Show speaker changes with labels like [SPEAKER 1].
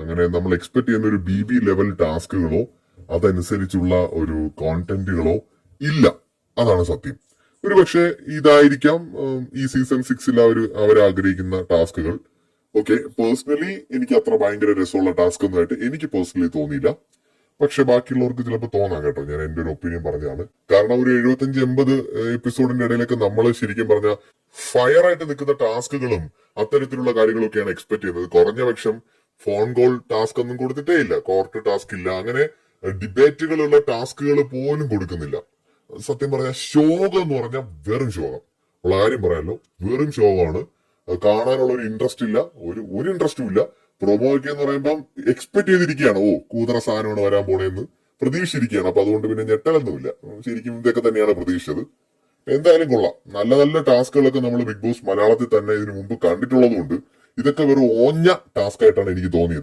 [SPEAKER 1] അങ്ങനെ നമ്മൾ എക്സ്പെക്ട് ചെയ്യുന്ന ഒരു BB ലെവൽ ടാസ്കുകളോ അതനുസരിച്ചുള്ള ഒരു കോണ്ടന്റുകളോ ഇല്ല. അതാണ് സത്യം. ഒരു പക്ഷേ ഇതായിരിക്കാം ഈ സീസൺ 6 അവർ ആഗ്രഹിക്കുന്ന ടാസ്കുകൾ. ഓക്കെ, പേഴ്സണലി എനിക്ക് അത്ര ഭയങ്കര രസമുള്ള ടാസ്ക് ഒന്നായിട്ട് എനിക്ക് പേഴ്സണലി തോന്നിയില്ല. പക്ഷെ ബാക്കിയുള്ളവർക്ക് ചിലപ്പോൾ തോന്നാം കേട്ടോ. ഞാൻ എന്റെ ഒരു ഒപ്പീനിയൻ പറഞ്ഞതാണ്. കാരണം ഒരു 75-80 എപ്പിസോഡിന്റെ ഇടയിലൊക്കെ നമ്മൾ ശരിക്കും പറഞ്ഞ ഫയർ ആയിട്ട് നിൽക്കുന്ന ടാസ്കുകളും അത്തരത്തിലുള്ള കാര്യങ്ങളൊക്കെയാണ് എക്സ്പെക്ട് ചെയ്യുന്നത്. കുറഞ്ഞ പക്ഷം ഫോൺ കോൾ ടാസ്ക് ഒന്നും കൊടുത്തിട്ടേ ഇല്ല, കോർട്ട് ടാസ്ക് ഇല്ല, അങ്ങനെ ഡിബേറ്റുകളുള്ള ടാസ്കുകൾ പോലും കൊടുക്കുന്നില്ല. സത്യം പറഞ്ഞാൽ ശോകം എന്ന് പറഞ്ഞാൽ വെറും ശോകം. ഉള്ള കാര്യം പറയാമല്ലോ, വെറും ശോകമാണ്. കാണാനുള്ള ഒരു ഇൻട്രസ്റ്റ് ഇല്ല, ഒരു ഇൻട്രസ്റ്റും ഇല്ല. പ്രൊമോയ്ക്ക് എന്ന് പറയുമ്പോൾ എക്സ്പെക്ട് ചെയ്തിരിക്കുകയാണ്, കൂതറ സാധനമാണ് വരാൻ പോണേന്ന് പ്രതീക്ഷിച്ചിരിക്കുകയാണ്. അപ്പൊ അതുകൊണ്ട് പിന്നെ ഞെട്ടലൊന്നുമില്ല. ശരിക്കും ഇതൊക്കെ തന്നെയാണ് പ്രതീക്ഷിച്ചത്. എന്തായാലും കൊള്ളാം. നല്ല നല്ല ടാസ്കുകളൊക്കെ നമ്മൾ ബിഗ് ബോസ് മലയാളത്തിൽ തന്നെ ഇതിനു മുമ്പ് കണ്ടിട്ടുള്ളതുകൊണ്ട് ഇതൊക്കെ വെറും ഓഞ്ഞ ടാസ്ക് ആയിട്ടാണ് എനിക്ക് തോന്നിയത്.